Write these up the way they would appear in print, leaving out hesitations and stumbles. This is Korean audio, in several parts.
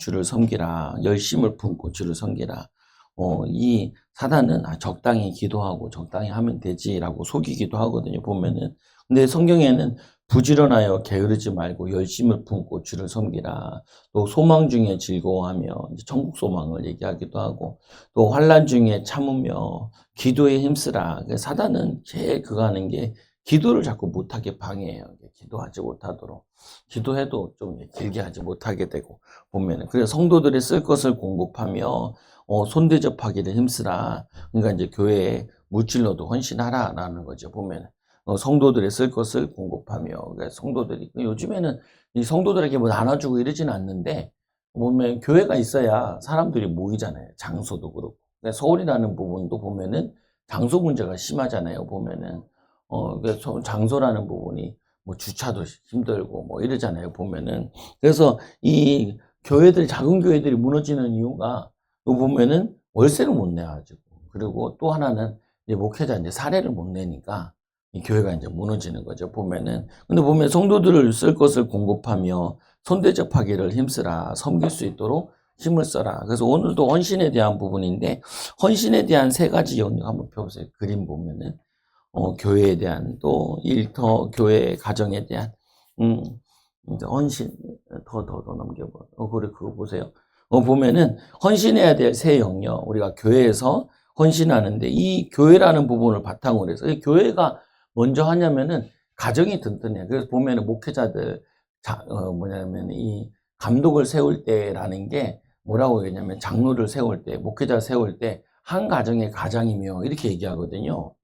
주를 섬기라. 열심을 품고 주를 섬기라. 이 사단은 적당히 기도하고 적당히 하면 되지라고 속이기도 하거든요. 보면은. 근데 성경에는 부지런하여 게으르지 말고 열심을 품고 주를 섬기라. 또 소망 중에 즐거워하며 이제 천국 소망을 얘기하기도 하고, 또 환난 중에 참으며 기도에 힘쓰라. 사단은 제일 그거 하는 게 기도를 자꾸 못하게 방해해요. 기도하지 못하도록. 기도해도 좀 길게 하지 못하게 되고 보면은. 그래서 성도들이 쓸 것을 공급하며 손대접하기를 힘쓰라. 그러니까 이제 교회에 물질로도 헌신하라라는 거죠. 보면은. 성도들이 쓸 것을 공급하며. 그러니까 성도들이 요즘에는 이 성도들에게 뭐 나눠주고 이러지는 않는데, 보면 교회가 있어야 사람들이 모이잖아요. 장소도 그렇고. 그러니까 서울이라는 부분도 보면은 장소 문제가 심하잖아요. 보면은 그래서 장소라는 부분이 뭐 주차도 힘들고 뭐 이러잖아요. 보면은. 그래서 이 교회들, 작은 교회들이 무너지는 이유가 보면은 월세를 못 내가지고, 그리고 또 하나는 이제 목회자 이제 사례를 못 내니까 이 교회가 이제 무너지는 거죠. 보면은. 근데 보면 성도들을 쓸 것을 공급하며 손대접하기를 힘쓰라. 섬길 수 있도록 힘을 써라. 그래서 오늘도 헌신에 대한 부분인데, 헌신에 대한 세 가지 영역 한번 펴보세요. 그림 보면은. 교회에 대한, 또 일터, 교회, 가정에 대한, 이제 헌신, 더 넘겨봐. 그래, 그거 보세요. 보면은, 헌신해야 될 세 영역, 우리가 교회에서 헌신하는데, 이 교회라는 부분을 바탕으로 해서, 이 교회가 먼저 하냐면은, 가정이 든든해요. 그래서 보면은, 목회자들, 뭐냐면, 이 감독을 세울 때라는 게, 뭐라고 얘기하냐면, 장로를 세울 때, 목회자 세울 때, 한 가정의 가장이며, 이렇게 얘기하거든요.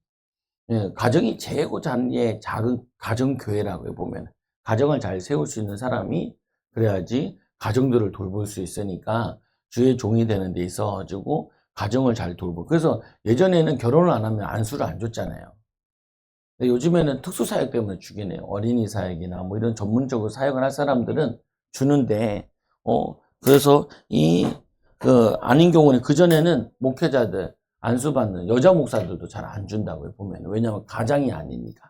예, 가정이 최고 단위의 작은 가정교회라고요, 보면. 가정을 잘 세울 수 있는 사람이 그래야지 가정들을 돌볼 수 있으니까 주의 종이 되는 데 있어가지고 가정을 잘 돌보. 그래서 예전에는 결혼을 안 하면 안수를 안 줬잖아요. 근데 요즘에는 특수사역 때문에 주긴 해요. 어린이 사역이나 뭐 이런 전문적으로 사역을 할 사람들은 주는데, 그래서 아닌 경우는 그전에는 목회자들, 안수받는 여자 목사들도 잘 안 준다고요, 보면. 왜냐하면 가장이 아니니까.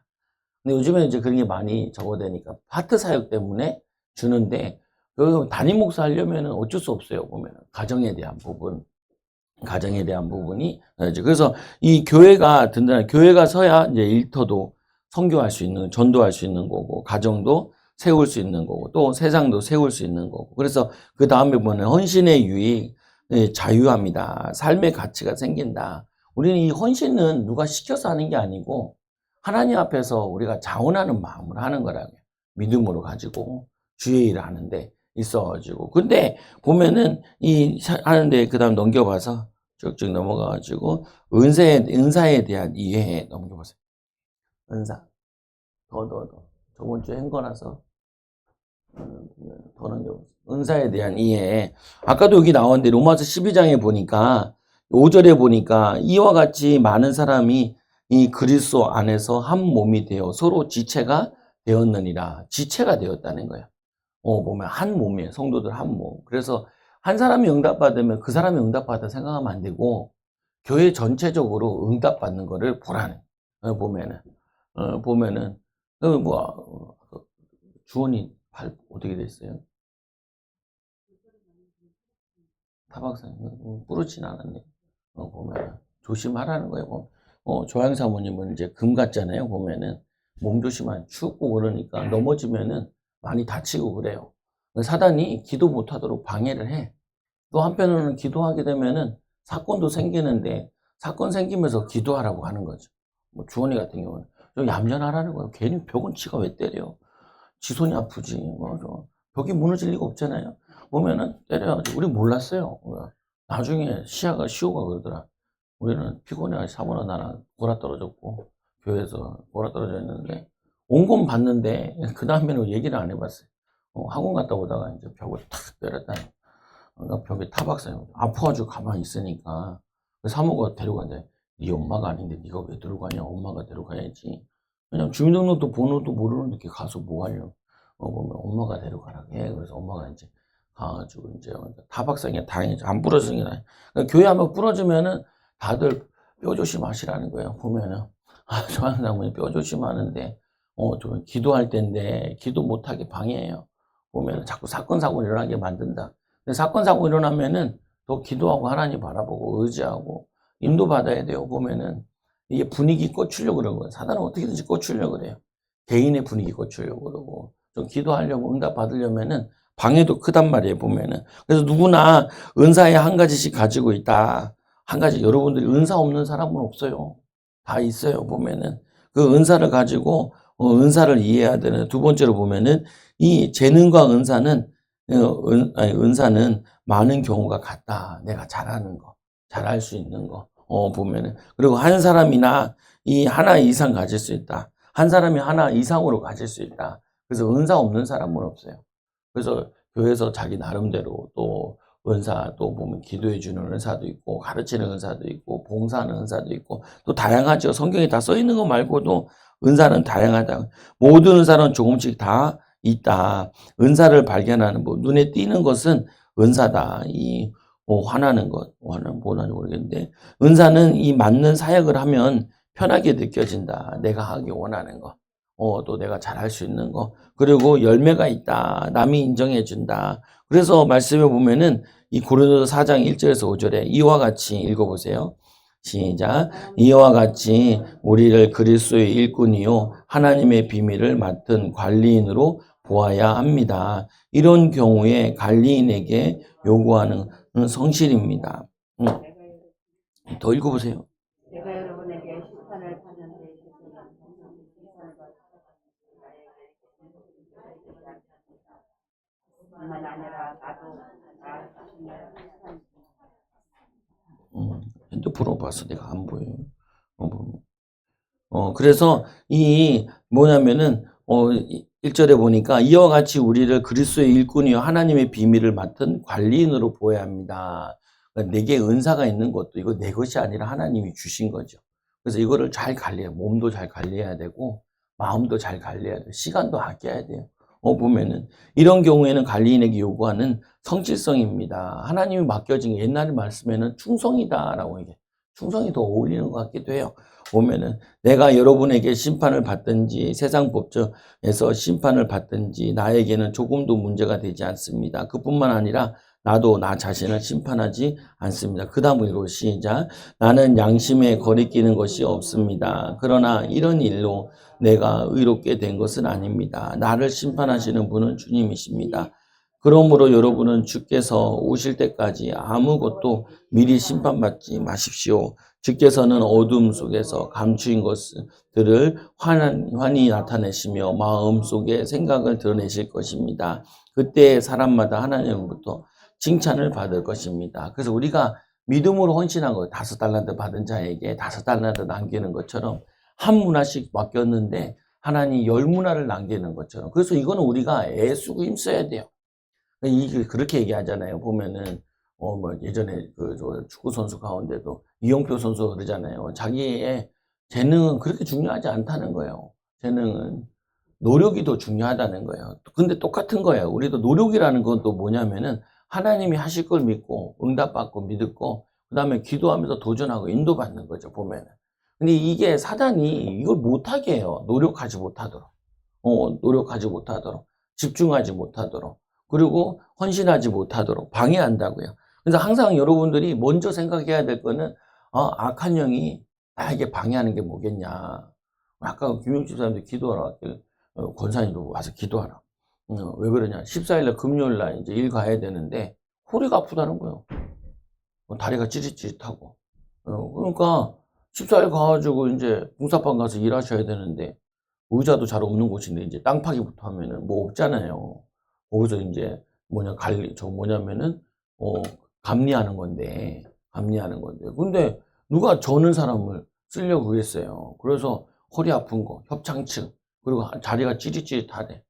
근데 요즘에는 이제 그런 게 많이 적어되니까 파트 사역 때문에 주는데, 그 담임 목사 하려면은 어쩔 수 없어요, 보면. 가정에 대한 부분이. 그래서 이 교회가 든든한, 교회가 서야 이제 일터도 선교할 수 있는, 전도할 수 있는 거고, 가정도 세울 수 있는 거고, 또 세상도 세울 수 있는 거고. 그래서 그 다음에 보면 헌신의 유익, 자유합니다. 삶의 가치가 생긴다. 우리는 이 헌신은 누가 시켜서 하는 게 아니고 하나님 앞에서 우리가 자원하는 마음을 하는 거라고요. 믿음으로 가지고 주의 일을 하는데 있어가지고. 근데 보면은 하는데 그 다음 넘겨봐서 쭉쭉 넘어가가지고 은사에 대한 이해에 넘겨보세요. 은사. 더. 저번 주에 한 거라서 더 넘겨보세요. 은사에 대한 이해. 아까도 여기 나왔는데 로마서 12장에 보니까 5절에 보니까 이와 같이 많은 사람이 이 그리스도 안에서 한 몸이 되어 서로 지체가 되었느니라. 지체가 되었다는 거예요. 보면 한 몸이에요. 성도들 한 몸. 그래서 한 사람이 응답받으면 그 사람이 응답받다 생각하면 안 되고 교회 전체적으로 응답받는 거를 보라는. 보면은 주원이 어떻게 됐어요? 타박상 부르진 않았네. 보면 조심하라는 거예요. 조양 사모님은 이제 금 같잖아요. 보면은 몸 조심하면 춥고 그러니까 넘어지면은 많이 다치고 그래요. 사단이 기도 못하도록 방해를 해. 또 한편으로는 기도하게 되면은 사건도 생기는데 사건 생기면서 기도하라고 하는 거죠. 뭐 주원이 같은 경우는 좀 얌전하라는 거예요. 괜히 벽은 지가 왜 때려? 지 손이 아프지. 벽이 무너질 리가 없잖아요. 보면은 때려야지. 우리 몰랐어요. 나중에 시호가 그러더라. 우리는 피곤해. 사모나 나랑 보라 떨어졌고 교회에서 보라 떨어져 있는데 온 건 봤는데 그 다음에는 얘기를 안 해봤어요. 학원 갔다 오다가 이제 벽을 탁 때렸다. 그러니까 벽에 타박사요. 아파가지고 가만히 있으니까 사모가 데려가는데 네 엄마가 아닌데 네가 왜 데려가냐? 엄마가 데려가야지. 그냥 주민등록도 번호도 모르는데 이렇게 가서 뭐 하려고. 보면 엄마가 데려가라 해. 그래서 엄마가 이제 가가지고 이제 타박상에 다행히 안 부러지는 게 나아요. 그러니까 교회 한번 부러지면은 다들 뼈 조심하시라는 거예요. 보면은 저하는 장모님 뼈 조심하는데 좀 기도할 때인데 기도 못하게 방해해요. 보면은 자꾸 사건 사고 일어나게 만든다. 근데 사건, 사고 일어나면은 더 기도하고 하나님 바라보고 의지하고 인도받아야 돼요. 보면은 이게 분위기 꽂추려고 그러는 거예요. 사단은 어떻게든지 꽂추려고 그래요. 개인의 분위기 꽂추려고 그러고 좀 기도하려고 응답 받으려면은 방해도 크단 말이에요. 보면은. 그래서 누구나 은사에 한 가지씩 가지고 있다. 한 가지 여러분들이 은사 없는 사람은 없어요. 다 있어요. 보면은 그 은사를 가지고 은사를 이해해야 되는 두 번째로 보면은 이 재능과 은사는 은사는 많은 경우가 같다. 내가 잘하는 거, 잘할 수 있는 거 보면은 그리고 한 사람이나 이 하나 이상 가질 수 있다. 한 사람이 하나 이상으로 가질 수 있다. 그래서 은사 없는 사람은 없어요. 그래서 교회에서 자기 나름대로 또 은사 또 보면 기도해 주는 은사도 있고 가르치는 은사도 있고 봉사하는 은사도 있고 또 다양하죠. 성경에 다 써 있는 거 말고도 은사는 다양하다. 모든 은사는 조금씩 다 있다. 은사를 발견하는 뭐 눈에 띄는 것은 은사다. 이 화나는 것, 화는 뭐나지 모르겠는데 은사는 이 맞는 사역을 하면 편하게 느껴진다. 내가 하기 원하는 거. 또 내가 잘할 수 있는 거. 그리고 열매가 있다. 남이 인정해 준다. 그래서 말씀에 보면은 이 고린도서 4장 1절에서 5절에 이와 같이 읽어보세요. 시작. 이와 같이 우리를 그리스도의 일꾼이요 하나님의 비밀을 맡은 관리인으로 보아야 합니다. 이런 경우에 관리인에게 요구하는 성실입니다. 더 읽어보세요. 제가 여러분에게 심판을 받는데 뿐만 아니라 나도 나 자신을 핸드폰으로 봐서 내가 안 보여요. 그래서 이 뭐냐면은 1절에 보니까 이와 같이 우리를 그리스도의 일꾼이요 하나님의 비밀을 맡은 관리인으로 보아야 합니다. 그러니까 내게 은사가 있는 것도 이거 내 것이 아니라 하나님이 주신 거죠. 그래서 이거를 잘 관리해야 몸도 잘 관리해야 되고 마음도 잘 관리해야 돼요. 시간도 아껴야 돼요. 보면은 이런 경우에는 관리인에게 요구하는 성실성입니다. 하나님이 맡겨진 옛날 말씀에는 충성이다라고 얘기해요. 충성이 더 어울리는 것 같기도 해요. 보면은 내가 여러분에게 심판을 받든지 세상 법정에서 심판을 받든지 나에게는 조금도 문제가 되지 않습니다. 그뿐만 아니라 나도 나 자신을 심판하지 않습니다. 그 다음으로 시작. 나는 양심에 거리끼는 것이 없습니다. 그러나 이런 일로 내가 의롭게 된 것은 아닙니다. 나를 심판하시는 분은 주님이십니다. 그러므로 여러분은 주께서 오실 때까지 아무것도 미리 심판받지 마십시오. 주께서는 어둠 속에서 감추인 것들을 환히 나타내시며 마음속의 생각을 드러내실 것입니다. 그때 사람마다 하나님으로부터 칭찬을 받을 것입니다. 그래서 우리가 믿음으로 헌신한 거 5달란트 받은 자에게 5달란트 남기는 것처럼 한 문화씩 맡겼는데 하나님 10문화를 남기는 것처럼 그래서 이거는 우리가 애쓰고 힘써야 돼요. 그렇게 얘기하잖아요. 보면은 뭐 예전에 저 축구 선수 가운데도 이영표 선수가 그러잖아요. 자기의 재능은 그렇게 중요하지 않다는 거예요. 재능은 노력이 더 중요하다는 거예요. 근데 똑같은 거예요. 우리도 노력이라는 건 또 뭐냐면은 하나님이 하실 걸 믿고 응답받고 믿고 그다음에 기도하면서 도전하고 인도받는 거죠. 보면은. 근데 이게 사단이 이걸 못하게 해요. 노력하지 못하도록. 노력하지 못하도록. 집중하지 못하도록. 그리고 헌신하지 못하도록 방해한다고요. 그래서 항상 여러분들이 먼저 생각해야 될 거는 악한 영이 나에게 방해하는 게 뭐겠냐. 아까 김용집 사람들 기도하러 왔길 권사님도 와서 기도하라. 왜 그러냐. 14일날 금요일날 이제 일 가야 되는데 허리가 아프다는 거예요. 다리가 찌릿찌릿하고. 그러니까 14일 가가지고 이제 봉사판 가서 일하셔야 되는데 의자도 잘 없는 곳인데 이제 땅 파기부터 하면은 뭐 없잖아요. 거기서 이제 뭐냐면은 감리하는 건데. 근데 누가 저는 사람을 쓰려고 그랬어요. 그래서 허리 아픈 거, 협창증, 그리고 다리가 찌릿찌릿하대.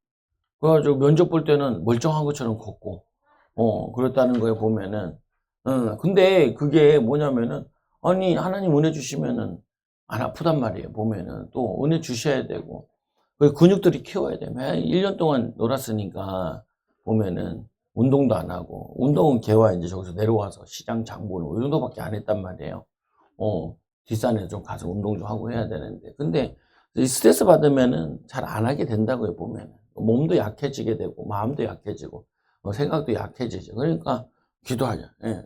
그래가지고 면접 볼 때는 멀쩡한 것처럼 걷고, 그랬다는 거에 보면은, 근데 그게 뭐냐면은, 아니, 하나님 은혜 주시면은 안 아프단 말이에요. 보면은 또 은혜 주셔야 되고, 그 근육들이 키워야 돼. 매 1년 동안 놀았으니까 보면은 운동도 안 하고, 운동은 개와 이제 저기서 내려와서 시장 장 보는 이 정도밖에 안 했단 말이에요. 뒷산에 좀 가서 운동 좀 하고 해야 되는데. 근데 이 스트레스 받으면은 잘 안 하게 된다고요, 보면은. 몸도 약해지게 되고, 마음도 약해지고. 생각도 약해지죠. 그러니까 기도하자. 예.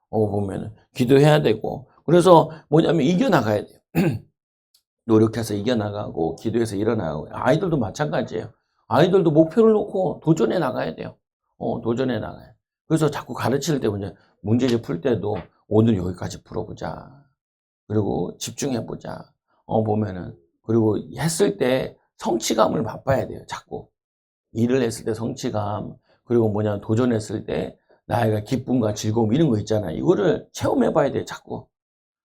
보면은 기도해야 되고. 그래서 뭐냐면 이겨나가야 돼요. 노력해서 이겨나가고 기도해서 일어나고. 아이들도 마찬가지예요. 아이들도 목표를 놓고 도전해 나가야 돼요. 도전해 나가요. 그래서 자꾸 가르칠 때 문제집 풀 때도 오늘 여기까지 풀어보자. 그리고 집중해보자. 보면은 그리고 했을 때 성취감을 맛봐야 돼요. 자꾸 일을 했을 때 성취감, 그리고 도전했을 때 나의 기쁨과 즐거움 이런 거 있잖아요. 이거를 체험해봐야 돼요. 자꾸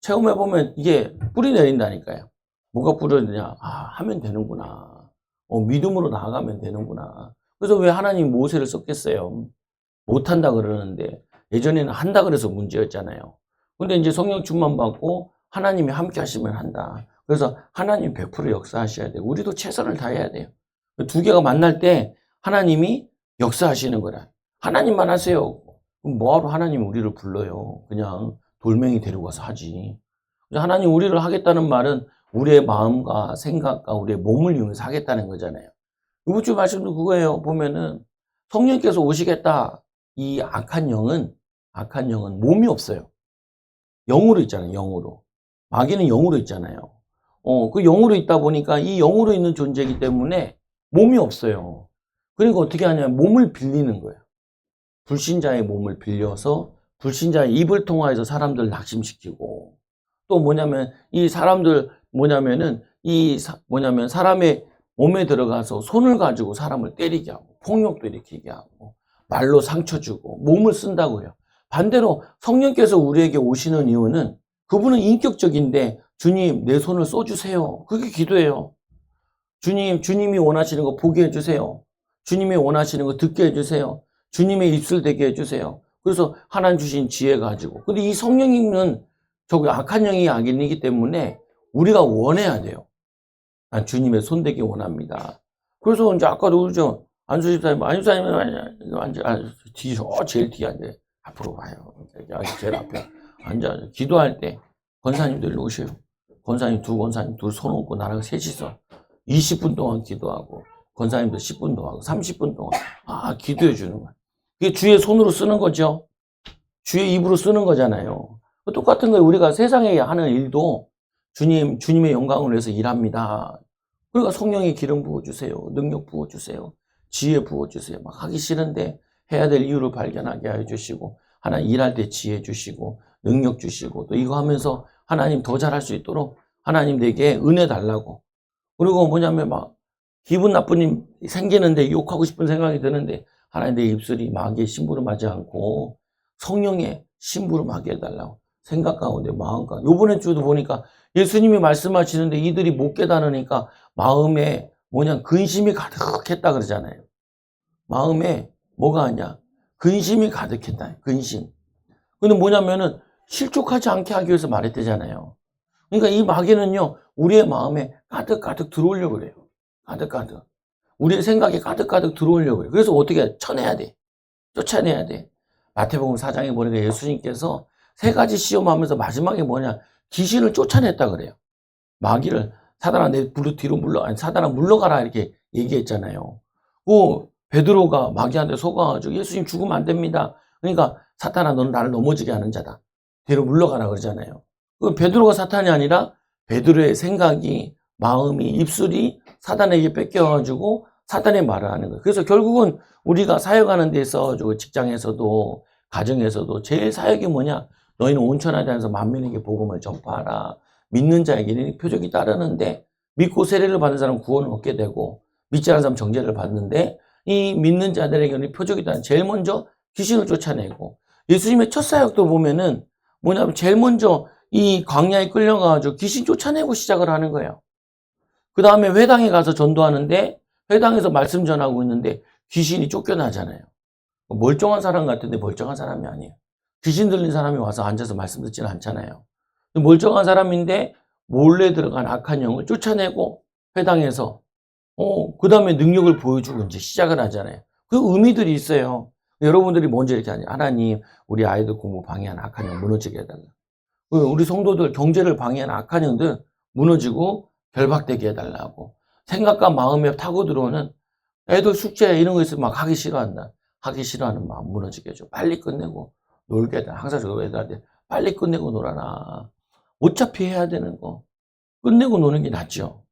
체험해보면 이게 뿌리 내린다니까요. 뭐가 뿌려지냐? 하면 되는구나. 믿음으로 나아가면 되는구나. 그래서 왜 하나님 모세를 썼겠어요? 못한다 그러는데 예전에는 한다 그래서 문제였잖아요. 근데 이제 성령 충만 받고 하나님이 함께 하시면 한다. 그래서 하나님 100% 역사하셔야 돼요. 우리도 최선을 다해야 돼요. 두 개가 만날 때 하나님이 역사하시는 거라. 하나님만 하세요. 그럼 뭐하러 하나님 우리를 불러요? 그냥 돌멩이 데리고 가서 하지. 하나님 우리를 하겠다는 말은 우리의 마음과 생각과 우리의 몸을 이용해서 하겠다는 거잖아요. 이번 주 말씀도 그거예요. 보면은 성령께서 오시겠다. 이 악한 영은 몸이 없어요. 영으로 있잖아요. 영으로. 마귀는 영으로 있잖아요. 그 영으로 있다 보니까 이 영으로 있는 존재이기 때문에 몸이 없어요. 그러니까 어떻게 하냐면 몸을 빌리는 거예요. 불신자의 몸을 빌려서 불신자의 입을 통하여서 사람들 낙심시키고, 또 이 사람들 사람의 몸에 들어가서 손을 가지고 사람을 때리게 하고 폭력도 일으키게 하고 말로 상처 주고 몸을 쓴다고 해요. 반대로 성령께서 우리에게 오시는 이유는 그분은 인격적인데 주님 내 손을 쏘주세요. 그게 기도예요. 주님이 원하시는 거 보게 해주세요. 주님이 원하시는 거 듣게 해주세요. 주님의 입술 되게 해주세요. 그래서 하나님 주신 지혜 가지고. 근데 이 성령님은 저기 악한 영이 악인이기 때문에 우리가 원해야 돼요. 난 주님의 손 되기 원합니다. 그래서 이제 아까도 그러죠. 안수 집사님 제일 뒤에 앉아요. 앞으로 와요. 제일 앞에 앉아. 기도할 때 권사님들 오셔요. 권사님 둘 손 얹고 나랑 셋이서 20분 동안 기도하고 권사님들 10분 동안 하고 30분 동안 기도해 주는 거야. 그게 주의 손으로 쓰는 거죠. 주의 입으로 쓰는 거잖아요. 똑같은 거예요. 우리가 세상에 하는 일도 주님의 영광을 위해서 일합니다. 그러니까 성령의 기름 부어주세요. 능력 부어주세요. 지혜 부어주세요. 막 하기 싫은데 해야 될 이유를 발견하게 해주시고, 하나님 일할 때 지혜 주시고, 능력 주시고, 또 이거 하면서 하나님 더 잘할 수 있도록 하나님 내게 은혜 달라고. 그리고 기분 나쁜 일 생기는데 욕하고 싶은 생각이 드는데 하나님 내 입술이 마귀의 심부름하지 않고 성령의 심부름하게 해달라고. 생각 가운데 마음 가운데. 요번에 주도 보니까 예수님이 말씀하시는데 이들이 못 깨달으니까 마음에 근심이 가득했다 그러잖아요. 마음에 뭐가 아니야? 근심이 가득했다. 근심. 근데 실족하지 않게 하기 위해서 말했대잖아요. 그러니까 이 마귀는요, 우리의 마음에 가득 들어오려고 그래요. 가득. 우리의 생각에 가득 들어오려고 그래요. 그래서 어떻게 쳐내야 돼. 쫓아내야 돼. 마태복음 4장에 보니까 예수님께서 3가지 시험하면서 마지막에 귀신을 쫓아냈다 그래요. 마귀를 사단아 사단아 물러가라 이렇게 얘기했잖아요. 베드로가 마귀한테 속아가지고 예수님 죽으면 안 됩니다. 그러니까 사탄아 너는 나를 넘어지게 하는 자다. 뒤로 물러가라 그러잖아요. 베드로가 사탄이 아니라 베드로의 생각이, 마음이, 입술이 사단에게 뺏겨가지고 사단의 말을 하는 거예요. 그래서 결국은 우리가 사역하는 데 있어 직장에서도 가정에서도 제일 사역이 뭐냐? 너희는 온천하지 않아서 만민에게 복음을 전파하라. 믿는 자에게는 표적이 따르는데 믿고 세례를 받는 사람은 구원을 얻게 되고 믿지 않는 사람은 정죄를 받는데 이 믿는 자들에게는 표적이 따르는 제일 먼저 귀신을 쫓아내고 예수님의 첫 사역도 보면은 제일 먼저 이 광야에 끌려가가지고 귀신 쫓아내고 시작을 하는 거예요. 그 다음에 회당에 가서 전도하는데 회당에서 말씀 전하고 있는데 귀신이 쫓겨나잖아요. 멀쩡한 사람 같은데 멀쩡한 사람이 아니에요. 귀신 들린 사람이 와서 앉아서 말씀 듣지는 않잖아요. 멀쩡한 사람인데 몰래 들어간 악한 영을 쫓아내고 회당에서 그 다음에 능력을 보여주고 이제 시작을 하잖아요. 그 의미들이 있어요. 여러분들이 먼저 이렇게 하냐. 하나님, 우리 아이들 공부 방해하는 악한 영 무너지게 해달라. 우리 성도들 경제를 방해하는 악한 영들 무너지고 결박되게 해달라고. 생각과 마음에 타고 들어오는 애들 숙제 이런 거 있으면 막 하기 싫어한다. 하기 싫어하는 마음 무너지게 해줘. 빨리 끝내고 놀게 해. 항상 저 애들한테 빨리 끝내고 놀아라. 어차피 해야 되는 거 끝내고 노는 게 낫죠.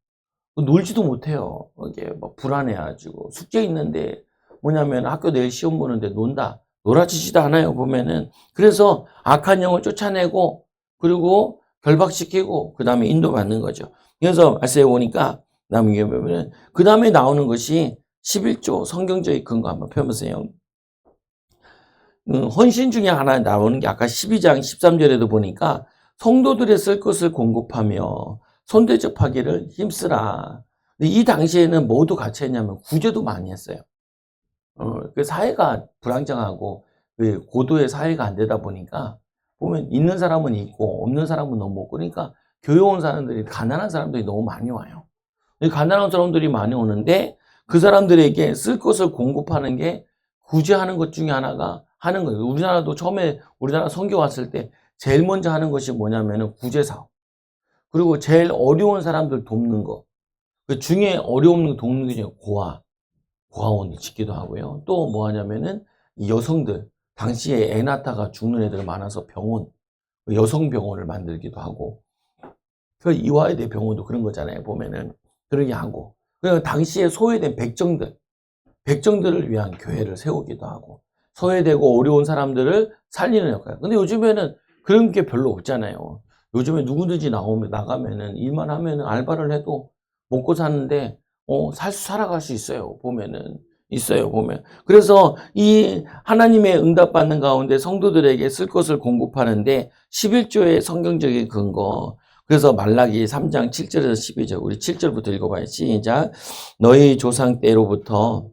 놀지도 못해요. 이게 막 불안해가지고 숙제 있는데 뭐냐면 학교 내일 시험 보는데 논다. 놀아주지도 않아요, 보면은. 그래서 악한 영을 쫓아내고 그리고 결박시키고 그 다음에 인도받는 거죠. 그래서 말씀해 보니까 남은 보면은 그 다음에 나오는 것이 11조 성경적인 근거 한번 펴보세요. 헌신 중에 하나 나오는 게 아까 12장 13절에도 보니까 성도들의 쓸 것을 공급하며 손대접하기를 힘쓰라. 근데 이 당시에는 뭐도 같이 했냐면 구제도 많이 했어요. 그 사회가 불안정하고 그 고도의 사회가 안 되다 보니까 보면 있는 사람은 있고 없는 사람은 너무 없고 그러니까 교회 온 사람들이 가난한 사람들이 너무 많이 와요. 가난한 사람들이 많이 오는데 그 사람들에게 쓸 것을 공급하는 게 구제하는 것 중에 하나가 하는 거예요. 우리나라도 처음에 우리나라 선교 왔을 때 제일 먼저 하는 것이 뭐냐면은 구제 사업. 그리고 제일 어려운 사람들 돕는 거. 그 중에 어려운 돕는 게 고아원을 짓기도 하고요. 또 뭐 하냐면은 이 여성들, 당시에 애 낳다가 죽는 애들 많아서 병원, 여성 병원을 만들기도 하고, 그 이화여대 병원도 그런 거잖아요. 보면은 그러게 하고, 그리고 당시에 소외된 백정들을 위한 교회를 세우기도 하고, 소외되고 어려운 사람들을 살리는 역할. 근데 요즘에는 그런 게 별로 없잖아요. 요즘에 누구든지 나가면은 일만 하면은 알바를 해도 먹고 사는데 살아갈 수 있어요. 보면은 있어요. 보면. 그래서 이 하나님의 응답받는 가운데 성도들에게 쓸 것을 공급하는데 11조의 성경적인 근거. 그래서 말라기 3장 7절에서 12절. 우리 7절부터 읽어봐요. 시작. 너희 조상 때로부터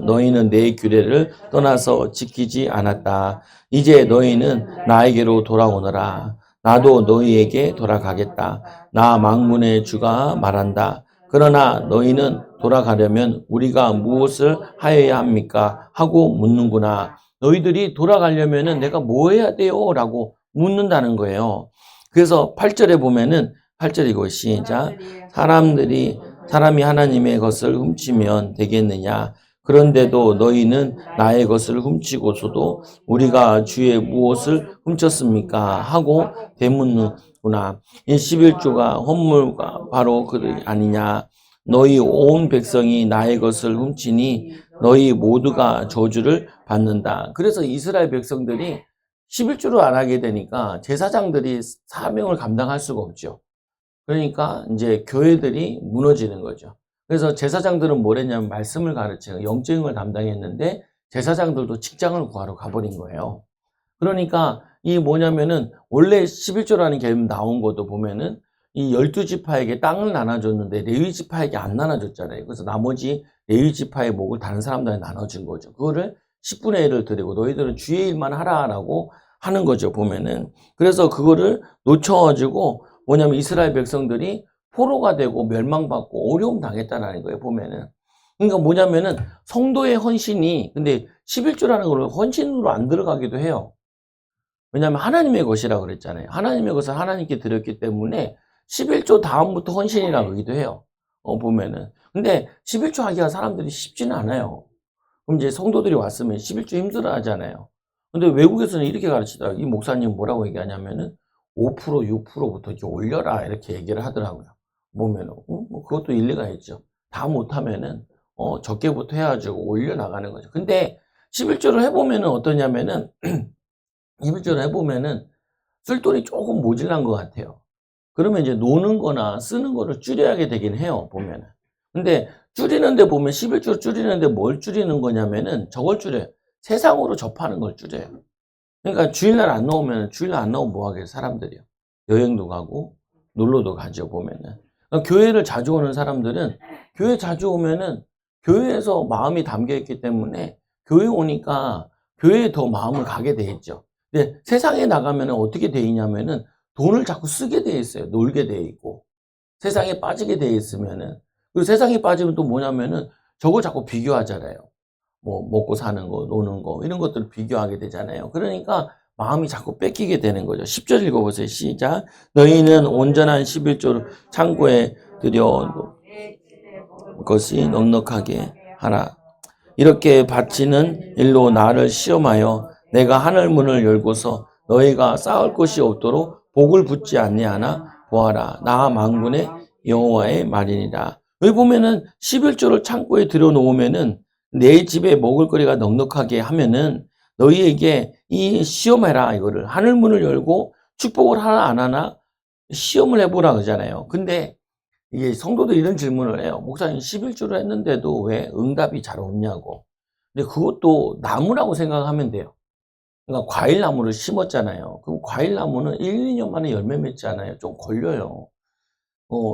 너희는 내 규례를 떠나서 지키지 않았다. 이제 너희는 나에게로 돌아오너라. 나도 너희에게 돌아가겠다. 나 만군의 주가 말한다. 그러나 너희는 돌아가려면 우리가 무엇을 하여야 합니까? 하고 묻는구나. 너희들이 돌아가려면 내가 뭐 해야 돼요? 라고 묻는다는 거예요. 그래서 8절에 보면은 8절 이거 시작. 사람이 하나님의 것을 훔치면 되겠느냐? 그런데도 너희는 나의 것을 훔치고서도 우리가 주의 무엇을 훔쳤습니까? 하고 되묻는구나. 이 11조가 헌물과 바로 그 아니냐? 너희 온 백성이 나의 것을 훔치니 너희 모두가 저주를 받는다. 그래서 이스라엘 백성들이 11조를 안 하게 되니까 제사장들이 사명을 감당할 수가 없죠. 그러니까 이제 교회들이 무너지는 거죠. 그래서 제사장들은 뭘 했냐면 말씀을 가르치고 영적인 걸 담당했는데 제사장들도 직장을 구하러 가버린 거예요. 그러니까 이 뭐냐면은 원래 11조라는 개념 나온 것도 보면은 이 12지파에게 땅을 나눠줬는데 레위지파에게 안 나눠줬잖아요. 그래서 나머지 레위지파의 목을 다른 사람들한테 나눠준 거죠. 그거를 10분의 1을 드리고 너희들은 주의 일만 하라라고 하는 거죠. 보면은. 그래서 그거를 놓쳐가지고 뭐냐면 이스라엘 백성들이 포로가 되고 멸망받고 어려움 당했다는 거예요, 보면은. 그러니까 뭐냐면은 성도의 헌신이, 근데 11조라는 걸 헌신으로 안 들어가기도 해요. 왜냐하면 하나님의 것이라고 그랬잖아요. 하나님의 것을 하나님께 드렸기 때문에 11조 다음부터 헌신이라고 하기도 해요. 보면은. 근데 11조 하기가 사람들이 쉽지는 않아요. 그럼 이제 성도들이 왔으면 11조 힘들어 하잖아요. 근데 외국에서는 이렇게 가르치더라고요. 이 목사님 뭐라고 얘기하냐면은 5%, 6%부터 이렇게 올려라 이렇게 얘기를 하더라고요. 보면은 뭐 그것도 일리가 있죠. 다 못하면은 적게부터 해가지고 올려나가는 거죠. 근데 11조를 해보면은 어떠냐면은 11조를 해보면은 쓸 돈이 조금 모질란 것 같아요. 그러면 이제 노는 거나 쓰는 거를 줄여야 되긴 해요, 보면은. 근데 줄이는데 보면 11조 줄이는데 뭘 줄이는 거냐면은 저걸 줄여요. 세상으로 접하는 걸 줄여요. 그러니까 주일날 안 나오면 주일날 안 나오면 뭐 하겠어요, 사람들이요. 여행도 가고 놀러도 가죠, 보면은. 그러니까 교회를 자주 오는 사람들은 교회 자주 오면은 교회에서 마음이 담겨 있기 때문에 교회 오니까 교회에 더 마음을 가게 돼 있죠. 근데 세상에 나가면은 어떻게 돼 있냐면은 돈을 자꾸 쓰게 돼 있어요. 놀게 돼 있고. 세상에 빠지게 돼 있으면은. 그리고 세상에 빠지면 또 뭐냐면은 저거 자꾸 비교하잖아요. 뭐 먹고 사는 거, 노는 거 이런 것들을 비교하게 되잖아요. 그러니까 마음이 자꾸 뺏기게 되는 거죠. 10절 읽어보세요. 시작. 너희는 온전한 11조를 창고에 들여 것이 넉넉하게 하라. 이렇게 바치는 일로 나를 시험하여 내가 하늘 문을 열고서 너희가 쌓을 곳이 없도록 복을 붓지 아니하나 보아라. 나 만군의 여호와의 말이니라. 여기 보면은 11조를 창고에 들여놓으면은 내 집에 먹을거리가 넉넉하게 하면은 너희에게 이 시험해라 이거를 하늘 문을 열고 축복을 하나 안 하나 시험을 해보라 그러잖아요. 근데 이게 성도들이 이런 질문을 해요. 목사님 11조를 했는데도 왜 응답이 잘 없냐고. 근데 그것도 나무라고 생각하면 돼요. 그러니까 과일나무를 심었잖아요. 그럼 과일나무는 1, 2년 만에 열매 맺지 않아요. 좀 걸려요.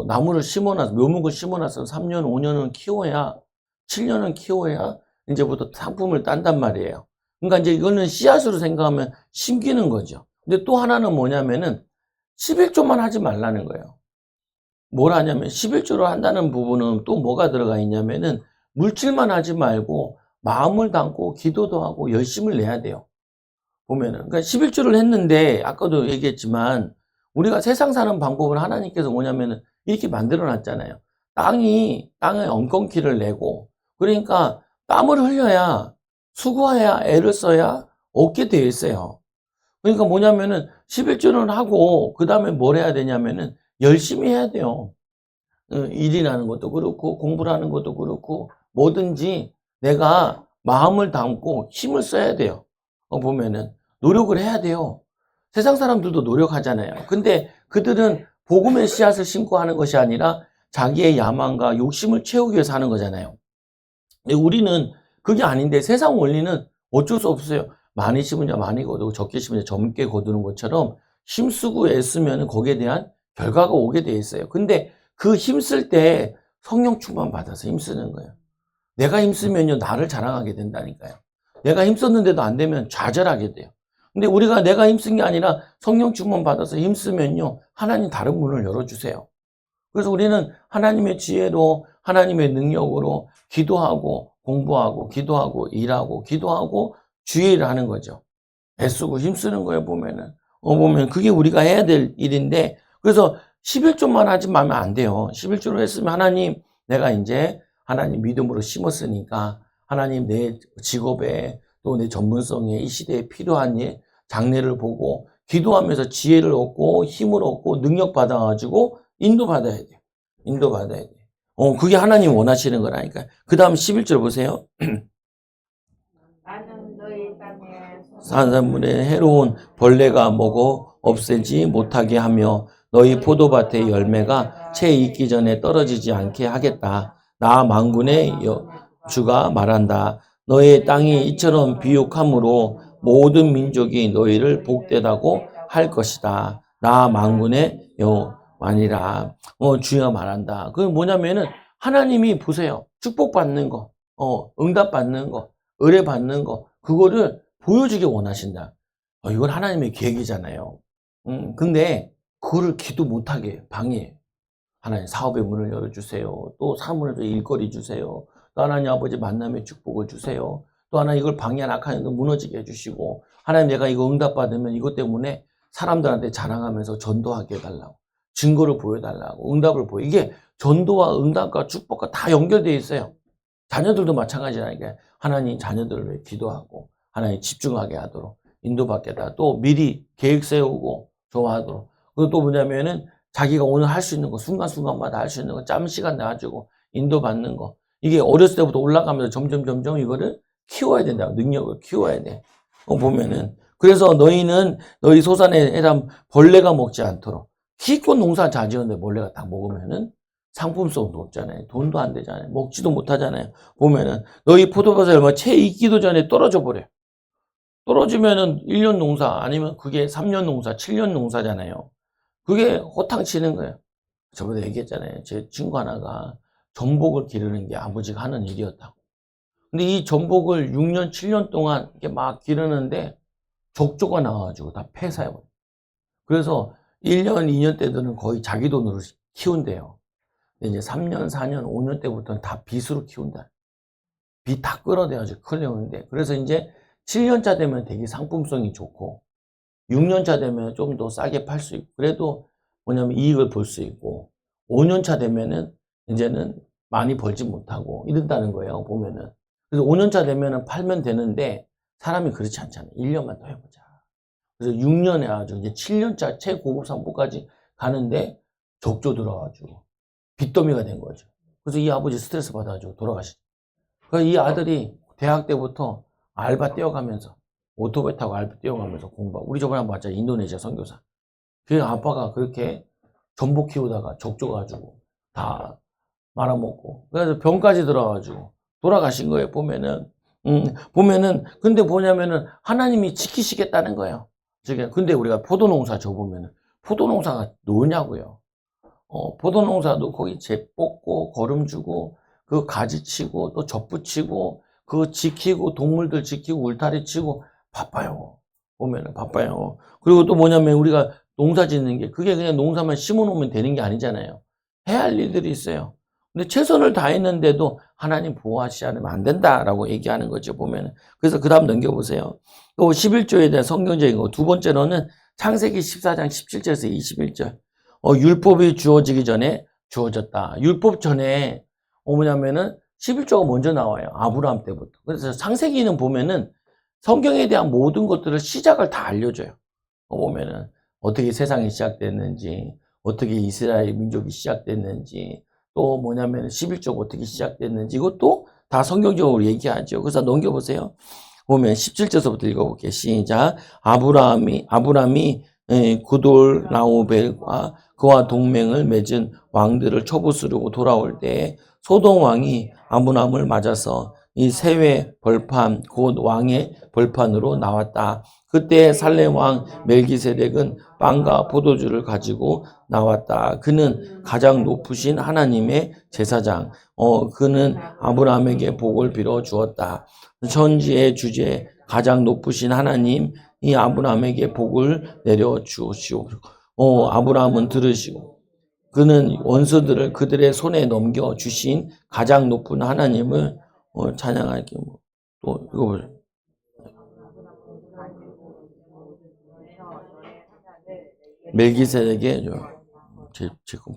나무를 심어놔서, 묘목을 심어놔서 3년, 5년은 키워야, 7년은 키워야 이제부터 상품을 딴단 말이에요. 그러니까 이제 이거는 씨앗으로 생각하면 심기는 거죠. 근데 또 하나는 뭐냐면은 11조만 하지 말라는 거예요. 뭘 하냐면 11조를 한다는 부분은 또 뭐가 들어가 있냐면은 물질만 하지 말고 마음을 담고 기도도 하고 열심을 내야 돼요. 보면은. 그러니까 11조를 했는데 아까도 얘기했지만 우리가 세상 사는 방법을 하나님께서 뭐냐면은 이렇게 만들어 놨잖아요. 땅에 엉겅퀴를 내고 그러니까 땀을 흘려야 수고해야 애를 써야 얻게 되어 있어요. 그러니까 뭐냐면은 11조는 하고 그다음에 뭘 해야 되냐면은 열심히 해야 돼요. 일이라는 것도 그렇고 공부를 하는 것도 그렇고 뭐든지 내가 마음을 담고 힘을 써야 돼요. 보면은 노력을 해야 돼요. 세상 사람들도 노력하잖아요. 근데 그들은 복음의 씨앗을 심고 하는 것이 아니라 자기의 야망과 욕심을 채우기 위해서 하는 거잖아요. 근데 우리는 그게 아닌데 세상 원리는 어쩔 수 없어요. 많이 심으냐 많이 거두고 적게 심으냐 적게 거두는 것처럼 힘쓰고 애쓰면 거기에 대한 결과가 오게 돼 있어요. 근데 그 힘쓸 때 성령 충만 받아서 힘쓰는 거예요. 내가 힘쓰면요 나를 자랑하게 된다니까요. 내가 힘썼는데도 안 되면 좌절하게 돼요. 근데 우리가 내가 힘쓴 게 아니라 성령 충만 받아서 힘쓰면요 하나님 다른 문을 열어주세요. 그래서 우리는 하나님의 지혜로 하나님의 능력으로 기도하고 공부하고 기도하고 일하고 기도하고 주의 일을 하는 거죠. 애쓰고 힘쓰는 거예요 보면은. 보면 그게 우리가 해야 될 일인데 그래서 11조만 하지 말면 안 돼요. 11조로 했으면 하나님 내가 이제 하나님 믿음으로 심었으니까 하나님 내 직업에 또 내 전문성에 이 시대에 필요한 일 장래를 보고 기도하면서 지혜를 얻고 힘을 얻고 능력 받아가지고 인도받아야 돼요. 인도받아야 돼요. 그게 하나님 원하시는 거라니까요. 그 다음 11절 보세요. 나는 너희 땅에 사람들의 해로운 벌레가 먹어 없애지 못하게 하며 너희 포도밭의 열매가 채 익기 전에 떨어지지 않게 하겠다. 나 만군의 주가 말한다. 너의 땅이 이처럼 비옥함으로 모든 민족이 너희를 복되다고 할 것이다. 나 만군의 여호와니라. 주가 말한다. 그게 뭐냐면은 하나님이 보세요. 축복받는 거, 응답받는 거, 의뢰받는 거, 그거를 보여주길 원하신다. 이건 하나님의 계획이잖아요. 근데 그거를 기도 못하게 방해해요. 하나님 사업의 문을 열어주세요. 또 사물에서 일거리 주세요. 또 하나님 아버지 만남의 축복을 주세요. 또 하나님 이걸 방해하는 악한 영도 무너지게 해주시고 하나님 내가 이거 응답받으면 이것 때문에 사람들한테 자랑하면서 전도하게 해달라고 증거를 보여달라고 응답을 보여. 이게 전도와 응답과 축복과 다 연결되어 있어요. 자녀들도 마찬가지라니까 하나님 자녀들을 위해 기도하고 하나님 집중하게 하도록 인도받게 하다. 또 미리 계획 세우고 좋아하도록. 그리고 또 뭐냐면은 자기가 오늘 할 수 있는 거 순간순간마다 할 수 있는 거 짬 시간 내가지고 인도받는 거. 이게 어렸을 때부터 올라가면서 점점 이거를 키워야 된다. 능력을 키워야 돼. 보면은 그래서 너희는 너희 소산에 해당 벌레가 먹지 않도록 기껏 농사 잘 지었는데 벌레가 다 먹으면은 상품성도 없잖아요. 돈도 안 되잖아요. 먹지도 못하잖아요. 보면은 너희 포도밭에 얼마 채 익기도 전에 떨어져 버려요. 떨어지면은 1년 농사 아니면 그게 3년 농사, 7년 농사잖아요. 그게 호탕 치는 거예요. 저번에 얘기했잖아요. 제 친구 하나가 전복을 기르는 게 아버지가 하는 일이었다고. 근데 이 전복을 6년, 7년 동안 이렇게 막 기르는데 족조가 나와가지고 다 폐사해버려요. 그래서 1년, 2년 때들은 거의 자기 돈으로 키운대요. 근데 이제 3년, 4년, 5년 때부터는 다 빚으로 키운다. 빚 다 끌어대가지고 크려는데 그래서 이제 7년차 되면 되게 상품성이 좋고 6년차 되면 좀 더 싸게 팔 수 있고 그래도 뭐냐면 이익을 볼 수 있고 5년차 되면은 이제는 많이 벌지 못하고 이런다는 거예요 보면은. 그래서 5년차 되면은 팔면 되는데 사람이 그렇지 않잖아요. 1년만 더 해보자. 그래서 6년에 아주 이제 7년차 최고급 상품까지 가는데 적조 들어가가지고 빚더미가 된 거죠. 그래서 이 아버지 스트레스 받아가지고 돌아가시죠. 그래서 이 아들이 대학 때부터 알바 떼어가면서 오토바이 타고 알바 떼어가면서 공부하고 우리 저번에 한번 봤잖아요. 인도네시아 선교사. 그 아빠가 그렇게 전복 키우다가 적조 가지고 다 말아먹고 그래서 병까지 들어가지고 돌아가신 거예요. 보면은 근데 뭐냐면은 하나님이 지키시겠다는 거예요. 근데 우리가 포도농사 줘보면은 포도농사가 노냐고요. 포도농사도 거기 재 뽑고 거름 주고 그 가지 치고 또 젖붙이고 그거 지키고 동물들 지키고 울타리 치고 바빠요. 보면은 바빠요. 그리고 또 뭐냐면 우리가 농사 짓는 게 그게 그냥 농사만 심어 놓으면 되는 게 아니잖아요. 해야 할 일들이 있어요. 근데 최선을 다했는데도 하나님 보호하시지 않으면 안 된다라고 얘기하는 거죠, 보면은. 그래서 그 다음 넘겨보세요. 또 11조에 대한 성경적인 거. 두 번째로는 창세기 14장 17절에서 21절. 율법이 주어지기 전에 주어졌다. 율법 전에, 뭐냐면은 11조가 먼저 나와요. 아브라함 때부터. 그래서 창세기는 보면은 성경에 대한 모든 것들을 시작을 다 알려줘요. 보면은 어떻게 세상이 시작됐는지, 어떻게 이스라엘 민족이 시작됐는지, 또 뭐냐면 11조가 어떻게 시작됐는지 이것도 다 성경적으로 얘기하죠. 그래서 넘겨보세요. 보면 17절서부터 읽어볼게요. 시작. 아브라함이 구돌 라오벨과 그와 동맹을 맺은 왕들을 처부수려고 돌아올 때 소돔 왕이 아브라함을 맞아서 이 세외 벌판 곧 왕의 벌판으로 나왔다. 그때 살렘 왕 멜기세덱은 빵과 포도주를 가지고 나왔다. 그는 가장 높으신 하나님의 제사장. 그는 아브라함에게 복을 빌어 주었다. 천지의 주제 가장 높으신 하나님 이 아브라함에게 복을 내려 주시오. 아브라함은 들으시고 그는 원수들을 그들의 손에 넘겨 주신 가장 높은 하나님을 찬양하기 또 이거 보세요. 멜기세덱의 제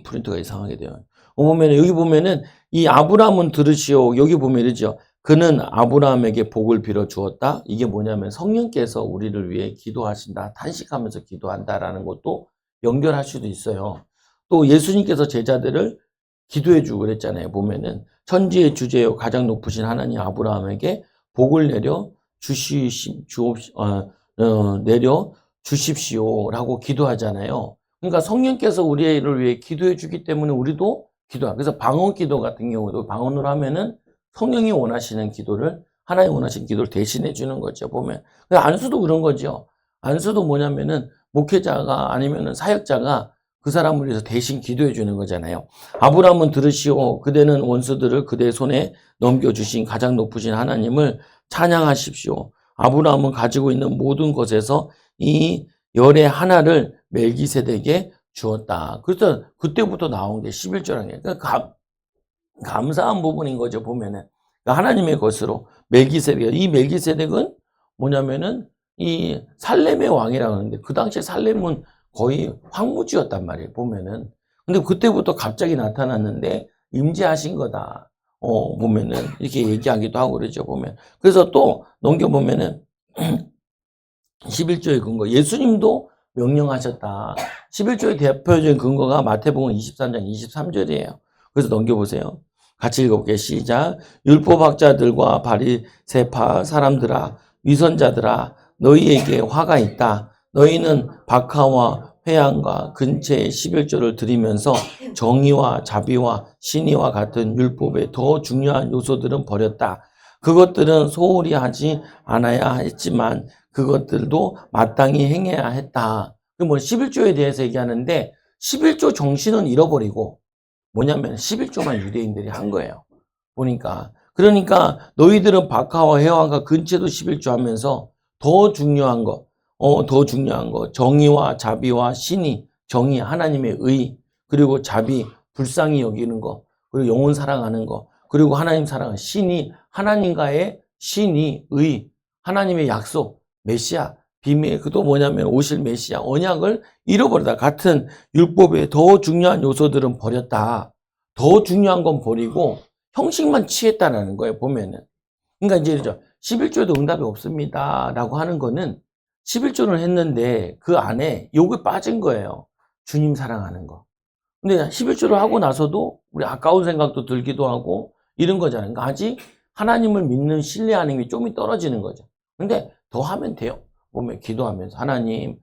프린터가 이상하게 돼요. 보면 여기 보면은 이 아브라함은 들으시오. 여기 보면 이러죠. 그는 아브라함에게 복을 빌어 주었다. 이게 뭐냐면 성령께서 우리를 위해 기도하신다. 탄식하면서 기도한다라는 것도 연결할 수도 있어요. 또 예수님께서 제자들을 기도해 주고 그랬잖아요. 보면은 천지의 주제요 가장 높으신 하나님 아브라함에게 복을 내려 주십시오라고 기도하잖아요. 그러니까 성령께서 우리를 위해 기도해 주기 때문에 우리도 기도하고 그래서 방언 기도 같은 경우도 방언으로 하면은 성령이 원하시는 기도를 하나님 원하시는 기도를 대신해 주는 거죠. 보면 안수도 그런 거죠. 안수도 뭐냐면은 목회자가 아니면은 사역자가 그 사람을 위해서 대신 기도해 주는 거잖아요. 아브라함은 들으시오. 그대는 원수들을 그대의 손에 넘겨주신 가장 높으신 하나님을 찬양하십시오. 아브라함은 가지고 있는 모든 것에서 이 열의 하나를 멜기세덱에게 주었다. 그래서 그때부터 나온 게 11조라는 게 그러니까 감사한 부분인 거죠. 보면은 그러니까 하나님의 것으로 멜기세덱 이 멜기세덱은 뭐냐면은 이 살렘의 왕이라고 하는데 그 당시에 살렘은 거의 황무지였단 말이에요. 보면은 근데 그때부터 갑자기 나타났는데 임재하신 거다. 보면은 이렇게 얘기하기도 하고 그러죠. 보면 그래서 또 넘겨보면은 11조의 근거 예수님도 명령하셨다. 11조의 대표적인 근거가 마태복음 23장 23절이에요. 그래서 넘겨보세요. 같이 읽어볼게요. 시작. 율법학자들과 바리새파 사람들아 위선자들아 너희에게 화가 있다. 너희는 박하와 회양과 근체의 11조를 드리면서 정의와 자비와 신의와 같은 율법의 더 중요한 요소들은 버렸다. 그것들은 소홀히 하지 않아야 했지만 그것들도 마땅히 행해야 했다. 뭐 11조에 대해서 얘기하는데 11조 정신은 잃어버리고 뭐냐면 11조만 유대인들이 한 거예요. 보니까. 그러니까 너희들은 박하와 회화가 근체도 11조 하면서 더 중요한 거, 정의와 자비와 신의, 정의, 하나님의 의, 그리고 자비, 불쌍히 여기는 거, 그리고 영혼 사랑하는 거, 그리고 하나님 사랑하는 신의, 하나님과의 신의, 의, 하나님의 약속, 메시아, 비밀, 그도 뭐냐면 오실 메시아, 언약을 잃어버리다. 같은 율법의 더 중요한 요소들은 버렸다. 더 중요한 건 버리고 형식만 취했다는 거예요, 보면은. 그러니까 이제 11조에도 응답이 없습니다. 라고 하는 거는 11조를 했는데 그 안에 요게 빠진 거예요. 주님 사랑하는 거. 근데 11조를 하고 나서도 우리 아까운 생각도 들기도 하고 이런 거잖아요. 그러니까 아직 하나님을 믿는 신뢰하는 게 좀 떨어지는 거죠. 근데 더 하면 돼요. 보면 기도하면서 하나님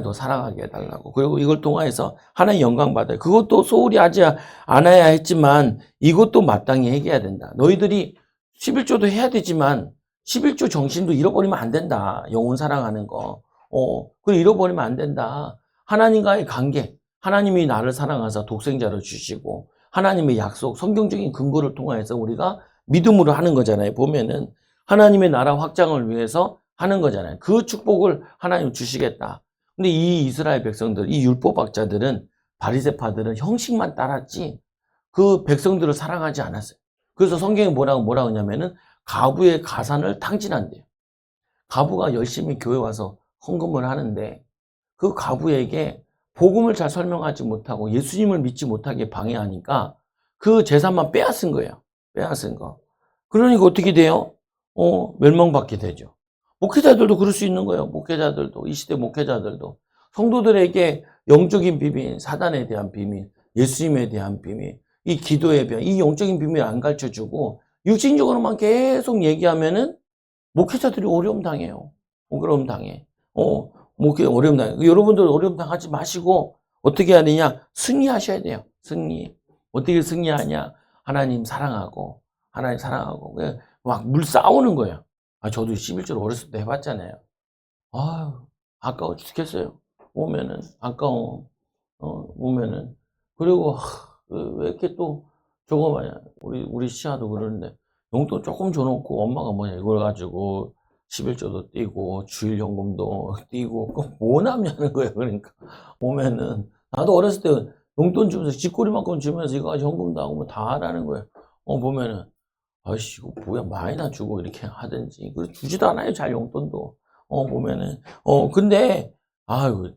더 사랑하게 해달라고. 그리고 이걸 통해서 하나님 영광 받아요. 그것도 소홀히 하지 않아야 했지만 이것도 마땅히 해야 된다. 너희들이 11조도 해야 되지만 11조 정신도 잃어버리면 안 된다. 영혼 사랑하는 거. 그걸 잃어버리면 안 된다. 하나님과의 관계. 하나님이 나를 사랑하사 독생자를 주시고 하나님의 약속, 성경적인 근거를 통해서 우리가 믿음으로 하는 거잖아요. 보면은 하나님의 나라 확장을 위해서 하는 거잖아요. 그 축복을 하나님 주시겠다. 근데 이 이스라엘 백성들, 이 율법학자들은 바리새파들은 형식만 따랐지 그 백성들을 사랑하지 않았어요. 그래서 성경에 뭐라 하냐면은 가부의 가산을 탕진한대요. 가부가 열심히 교회 와서 헌금을 하는데 그 가부에게 복음을 잘 설명하지 못하고 예수님을 믿지 못하게 방해하니까 그 재산만 빼앗은 거예요. 빼앗은 거. 그러니까 어떻게 돼요? 멸망받게 되죠. 목회자들도 그럴 수 있는 거예요. 목회자들도, 이 시대 목회자들도. 성도들에게 영적인 비밀, 사단에 대한 비밀, 예수님에 대한 비밀, 이 기도에 대한 이 영적인 비밀을 안 가르쳐 주고 육신적으로만 계속 얘기하면은 목회자들이 어려움 당해요. 어려움 당해. 목회 어려움 당해. 여러분들 어려움 당하지 마시고 어떻게 해야 되냐? 승리하셔야 돼요. 승리. 어떻게 승리하냐? 하나님 사랑하고 막 물 싸우는 거예요. 저도 11조를 어렸을 때 해봤잖아요. 아까워 죽겠어요. 오면은 아까워. 오면은 그리고 왜 이렇게 또 저거 말이야. 우리 시아도 그러는데 용돈 조금 줘놓고 엄마가 뭐냐 이걸 가지고 11조도 띄고 주일연금도 띄고 그거 뭐 남냐는 거예요. 그러니까 오면은 나도 어렸을 때 용돈 주면서 쥐꼬리만큼 주면서 이거 가지고 현금도 하고 뭐 다 하라는 거예요. 보면은 아이씨 이거 뭐야 많이나 주고 이렇게 하든지 그래 주지도 않아요. 잘 용돈도 보면은 근데 아유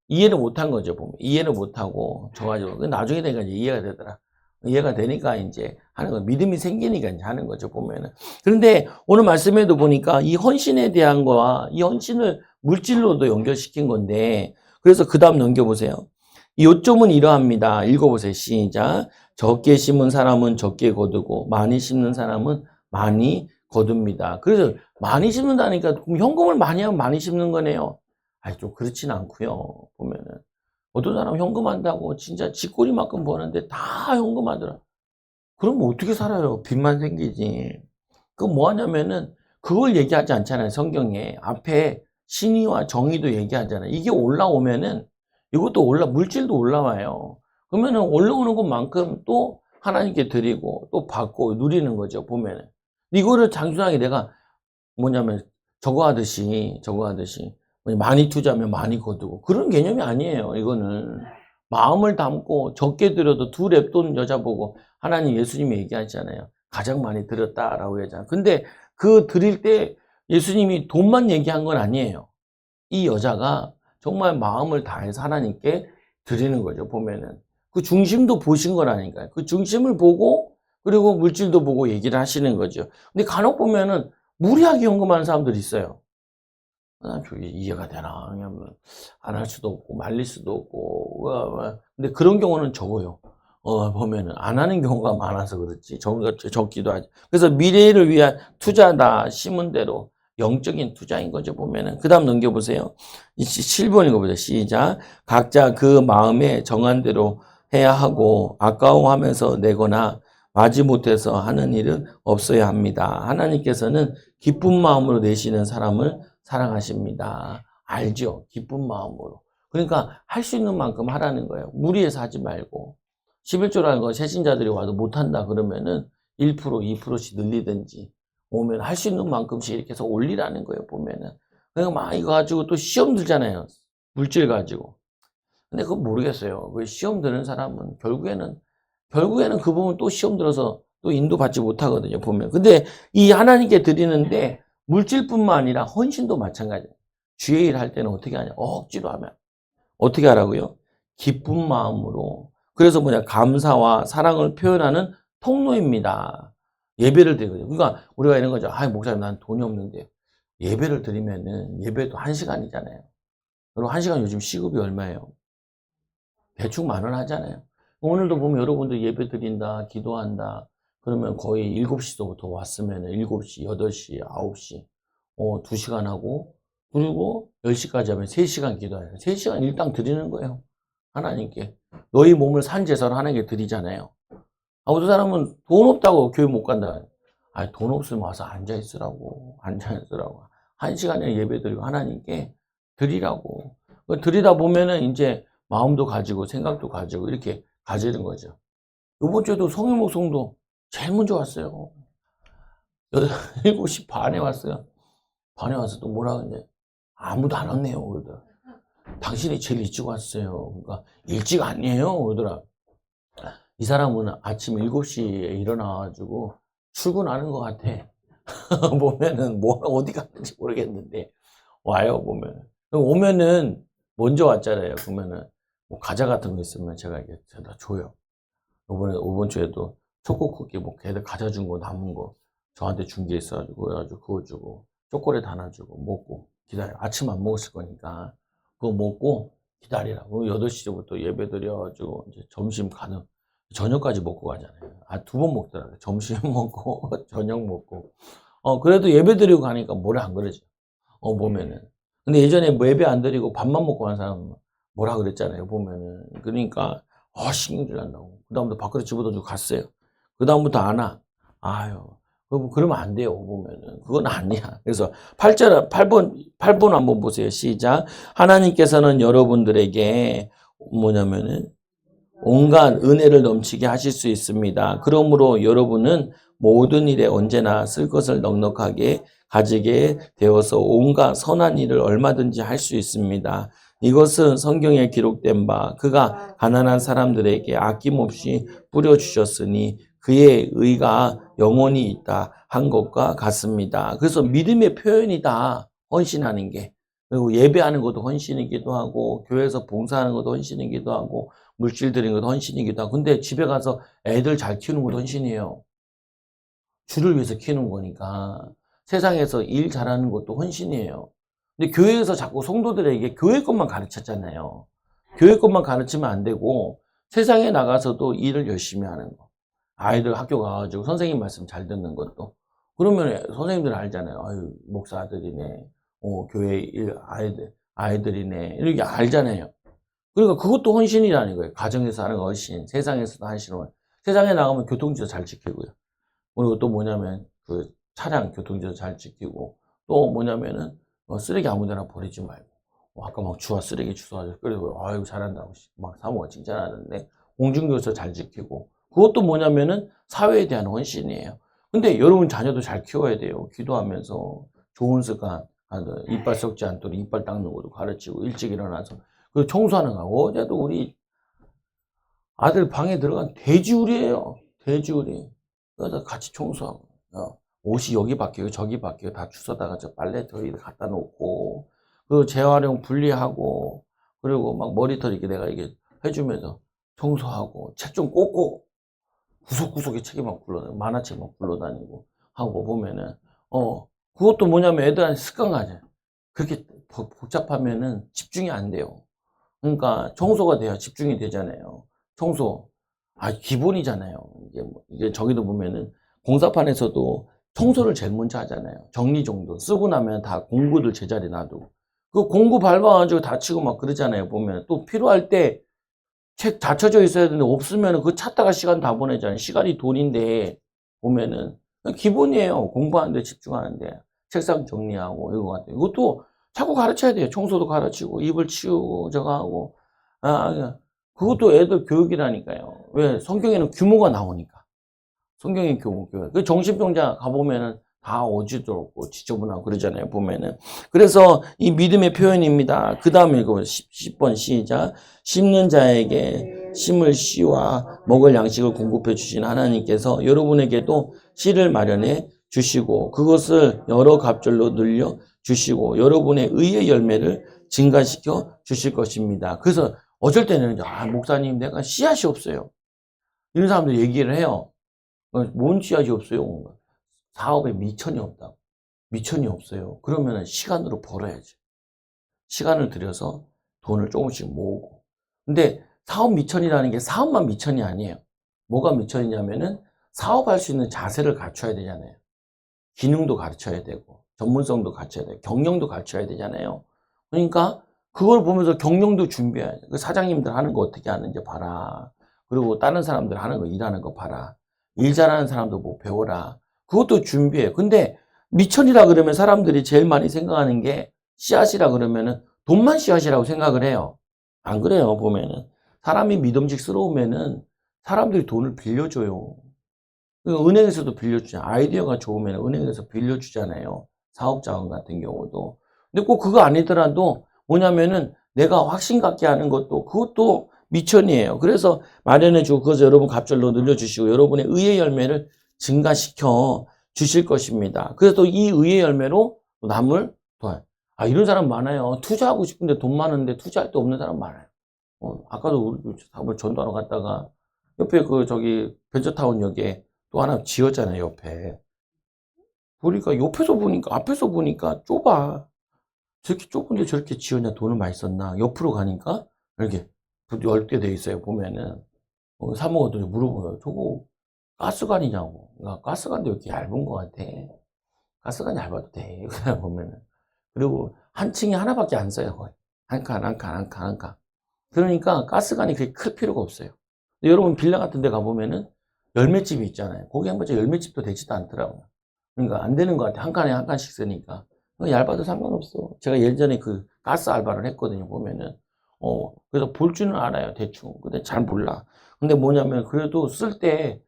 이해를 못한 거죠. 보면 이해를 못하고 줘가지고 나중에 되니까 이제 이해가 되더라. 이해가 되니까 이제 하는 거 믿음이 생기니까 이제 하는 거죠. 보면은 그런데 오늘 말씀에도 보니까 이 헌신에 대한 거와 이 헌신을 물질로도 연결시킨 건데 그래서 그 다음 넘겨보세요. 이 요점은 이러합니다. 읽어보세요. 시작. 적게 심은 사람은 적게 거두고 많이 심는 사람은 많이 거둡니다. 그래서 많이 심는다니까 그럼 현금을 많이 하면 많이 심는 거네요. 좀 그렇지는 않고요. 보면은 어떤 사람 현금한다고 진짜 쥐꼬리만큼 버는데 다 현금하더라. 그럼 어떻게 살아요? 빚만 생기지. 그건 뭐 하냐면은 그걸 얘기하지 않잖아요. 성경에 앞에 신의와 정의도 얘기하잖아요. 이게 올라오면은 이것도 물질도 올라와요. 그러면은 올라오는 것만큼 또 하나님께 드리고 또 받고 누리는 거죠. 보면은 이거를 단순하게 내가 뭐냐면 저거 하듯이 많이 투자하면 많이 거두고 그런 개념이 아니에요. 이거는 마음을 담고 적게 들여도 두 랩돈 여자 보고 하나님 예수님이 얘기하잖아요. 가장 많이 드렸다라고 하잖아요. 근데 그 드릴 때 예수님이 돈만 얘기한 건 아니에요. 이 여자가 정말 마음을 다해서 하나님께 드리는 거죠. 보면은 그 중심도 보신 거라니까요. 그 중심을 보고 그리고 물질도 보고 얘기를 하시는 거죠. 근데 간혹 보면은 무리하게 헌금하는 사람들이 있어요. 저게 이해가 되나? 왜냐면 안 할 수도 없고 말릴 수도 없고 근데 그런 경우는 적어요. 보면은 안 하는 경우가 많아서 그렇지 적기도 하죠. 그래서 미래를 위한 투자다 심은 대로 영적인 투자인 거죠. 보면은 그 다음 넘겨보세요. 7번 읽어보세요. 시작. 각자 그 마음에 정한 대로 해야 하고 아까워하면서 내거나 마지못해서 하는 일은 없어야 합니다. 하나님께서는 기쁜 마음으로 내시는 사람을 사랑하십니다. 알죠? 기쁜 마음으로. 그러니까 할 수 있는 만큼 하라는 거예요. 무리해서 하지 말고. 11조라는 거 새신자들이 와도 못한다 그러면은 1%, 2%씩 늘리든지 오면 할 수 있는 만큼씩 이렇게 해서 올리라는 거예요. 보면은. 그러니까 막 이거 가지고 또 시험 들잖아요. 물질 가지고. 근데 그거 모르겠어요. 그 시험 드는 사람은 결국에는 그 부분 또 시험 들어서 또 인도받지 못하거든요. 보면. 근데 이 하나님께 드리는데 물질뿐만 아니라 헌신도 마찬가지예요. 주의 일 할 때는 어떻게 하냐? 억지로 하면. 어떻게 하라고요? 기쁜 마음으로. 그래서 감사와 사랑을 표현하는 통로입니다. 예배를 드리거든요. 그러니까 우리가 이런 거죠. 아, 목사님, 난 돈이 없는데. 예배를 드리면은, 예배도 1시간이잖아요. 그리고 1시간 요즘 시급이 얼마예요? 대충 10,000원 하잖아요. 오늘도 보면 여러분들 예배 드린다, 기도한다. 그러면 거의 7시서부터 왔으면 7시, 8시, 9시, 2시간 하고, 그리고 10시까지 하면 3시간 기도해요. 3시간 일당 드리는 거예요. 하나님께. 너희 몸을 산제사로 하나님께 드리잖아요. 어떤 사람은 돈 없다고 교회 못 간다. 아니, 돈 없으면 와서 앉아있으라고. 앉아있으라고. 1시간에 예배 드리고 하나님께 드리라고. 드리다 보면은 이제 마음도 가지고 생각도 가지고 이렇게 가지는 거죠. 이번 주에도 성일목성도 제일 먼저 왔어요. 7시 반에 왔어요. 반에 와서 또 뭐라 그러냐. 아무도 안 왔네요. 그러더라. 당신이 제일 일찍 왔어요. 그러니까 일찍 아니에요. 그러더라. 이 사람은 아침 7시에 일어나가지고 출근하는 것 같아. 보면은 어디 갔는지 모르겠는데 와요. 오면은 먼저 왔잖아요. 그러면은 뭐 과자 같은 거 있으면 제가 이게 다 줘요. 이번 주에도 초코 쿠키 뭐 걔들 과자 준 거 남은 거 저한테 준 게 있어가지고 그거 주고 초콜릿 하나 주고 먹고 기다려. 아침 안 먹었을 거니까 그거 먹고 기다리라고. 8시부터 예배 드려가지고 이제 점심 가는 저녁까지 먹고 가잖아요. 아, 2번 먹더라고요. 점심 먹고 저녁 먹고. 그래도 예배 드리고 가니까 뭐라 안 그러죠. 보면은. 근데 예전에 뭐 예배 안 드리고 밥만 먹고 간 사람은 뭐라 그랬잖아요. 보면은. 그러니까 신경질 난다고. 그다음부터 밥그릇 집어던지고 갔어요. 그다음부터 안 와. 아유. 그러면 안 돼요. 보면은. 그건 아니야. 그래서 8번 한번 보세요. 시작. 하나님께서는 여러분들에게 뭐냐면은 온갖 은혜를 넘치게 하실 수 있습니다. 그러므로 여러분은 모든 일에 언제나 쓸 것을 넉넉하게 가지게 되어서 온갖 선한 일을 얼마든지 할 수 있습니다. 이것은 성경에 기록된 바 그가 가난한 사람들에게 아낌없이 뿌려주셨으니 그의 의가 영원히 있다 한 것과 같습니다. 그래서 믿음의 표현이다. 헌신하는 게. 그리고 예배하는 것도 헌신이기도 하고 교회에서 봉사하는 것도 헌신이기도 하고 물질 드리는 것도 헌신이기도 하고. 근데 집에 가서 애들 잘 키우는 것도 헌신이에요. 주를 위해서 키우는 거니까. 세상에서 일 잘하는 것도 헌신이에요. 근데 교회에서 자꾸 성도들에게 교회 것만 가르쳤잖아요. 교회 것만 가르치면 안 되고 세상에 나가서도 일을 열심히 하는 거. 아이들 학교 가가지고 선생님 말씀 잘 듣는 것도. 그러면 선생님들 알잖아요. 아유, 목사 아들이네. 교회 일 아이들이네. 이렇게 알잖아요. 그러니까 그것도 헌신이라는 거예요. 가정에서 하는 거 헌신, 세상에서도 헌신을. 세상에 나가면 교통질서 잘 지키고요. 그리고 또 뭐냐면 그 차량 교통질서 잘 지키고 또 뭐냐면은 쓰레기 아무데나 버리지 말고. 아까 막 주워 쓰레기 주워가지고 그리고 아이고 잘한다고 막 사모가 칭찬하는데 공중교서 잘 지키고 그것도 뭐냐면은 사회에 대한 헌신이에요. 근데 여러분 자녀도 잘 키워야 돼요. 기도하면서 좋은 습관, 이빨 썩지 않도록 이빨 닦는 것도 가르치고 일찍 일어나서 그 청소하는 거. 어제도 우리 아들 방에 들어간 돼지우리예요. 돼지우리. 그래서 같이 청소하고. 옷이 여기 바뀌고 저기 바뀌고 다 주워다가 저 빨래터에 갖다 놓고 그 재활용 분리하고 그리고 막 머리털 이렇게 내가 이게 해주면서 청소하고 책 좀 꽂고 구석구석에 책이 막 굴러다니고 만화책 막 굴러다니고 하고 보면은 그것도 뭐냐면 애들한테 습관가죠. 그렇게 복잡하면은 집중이 안 돼요. 그러니까 청소가 돼야 집중이 되잖아요. 청소 기본이잖아요. 이게 저기도 보면은 공사판에서도 청소를 제일 먼저 하잖아요. 정리정돈 쓰고 나면 다 공구들 제자리에 놔두고 그 공구 밟아가지고 다치고 막 그러잖아요. 보면 또 필요할 때 책 닫혀져 있어야 되는데 없으면 그거 찾다가 시간 다 보내잖아요. 시간이 돈인데 보면은 기본이에요. 공부하는데 집중하는데 책상 정리하고 이거 같아요. 이것도 자꾸 가르쳐야 돼요. 청소도 가르치고 이불 치우고 저거 하고 그것도 애들 교육이라니까요. 왜? 성경에는 규모가 나오니까. 성경의 교육. 그 정신병자 가보면은 다 어지럽고 지저분하고 그러잖아요. 보면은. 그래서 이 믿음의 표현입니다. 그 다음에 이거 10번 시작. 심는 자에게 심을 씨와 먹을 양식을 공급해 주신 하나님께서 여러분에게도 씨를 마련해 주시고 그것을 여러 갑절로 늘려 주시고 여러분의 의의 열매를 증가시켜 주실 것입니다. 그래서 어쩔 때는 목사님 내가 씨앗이 없어요. 이런 사람들 얘기를 해요. 뭔 씨앗이 없어요? 사업에 미천이 없다고. 미천이 없어요. 그러면 시간으로 벌어야지. 시간을 들여서 돈을 조금씩 모으고. 근데 사업 미천이라는 게 사업만 미천이 아니에요. 뭐가 미천이냐면은 사업할 수 있는 자세를 갖춰야 되잖아요. 기능도 가르쳐야 되고, 전문성도 갖춰야 되고, 경영도 갖춰야 되잖아요. 그러니까 그걸 보면서 경영도 준비해야 돼. 그 사장님들 하는 거 어떻게 하는지 봐라. 그리고 다른 사람들 하는 거, 일하는 거 봐라. 일 잘하는 사람도 뭐 배워라. 그것도 준비해. 근데 미천이라 그러면 사람들이 제일 많이 생각하는 게 씨앗이라 그러면은 돈만 씨앗이라고 생각을 해요. 안 그래요, 보면은. 사람이 믿음직스러우면은 사람들이 돈을 빌려줘요. 은행에서도 빌려주잖아요. 아이디어가 좋으면 은행에서 빌려주잖아요. 사업자금 같은 경우도. 근데 꼭 그거 아니더라도 뭐냐면은 내가 확신 갖게 하는 것도 그것도 미천이에요. 그래서 마련해주고 그것을 여러분 갑절로 늘려주시고 여러분의 의의 열매를 증가시켜 주실 것입니다. 그래서 또 이 의의 열매로 남을 도와요. 아, 이런 사람 많아요. 투자하고 싶은데 돈 많은데 투자할 데 없는 사람 많아요. 아까도 우리 사업을 전도하러 갔다가 옆에 저기 벤처타운역에 또 하나 지었잖아요, 옆에. 보니까 옆에서 보니까 앞에서 보니까 좁아. 저렇게 좁은데 저렇게 지었냐, 돈을 많이 썼나. 옆으로 가니까 이렇게 넓게 돼 있어요, 보면은. 사모가 물어보요. 저거 가스관이냐고. 가스관도 이렇게 얇은 것 같아. 가스관이 얇아도 돼. 그냥 보면은. 그리고 한 층에 하나밖에 안 써요, 거의. 한 칸, 한 칸, 한 칸, 한 칸. 그러니까 가스관이 그렇게 클 필요가 없어요. 여러분 빌라 같은 데 가보면은 열매집이 있잖아요. 거기 한 번째 열매집도 되지도 않더라고요. 그러니까 안 되는 것 같아요. 한 칸에 한 칸씩 쓰니까. 얇아도 상관없어. 제가 예전에 그 가스 알바를 했거든요, 보면은. 그래서 볼 줄은 알아요, 대충. 근데 잘 몰라. 근데 뭐냐면 그래도 쓸 때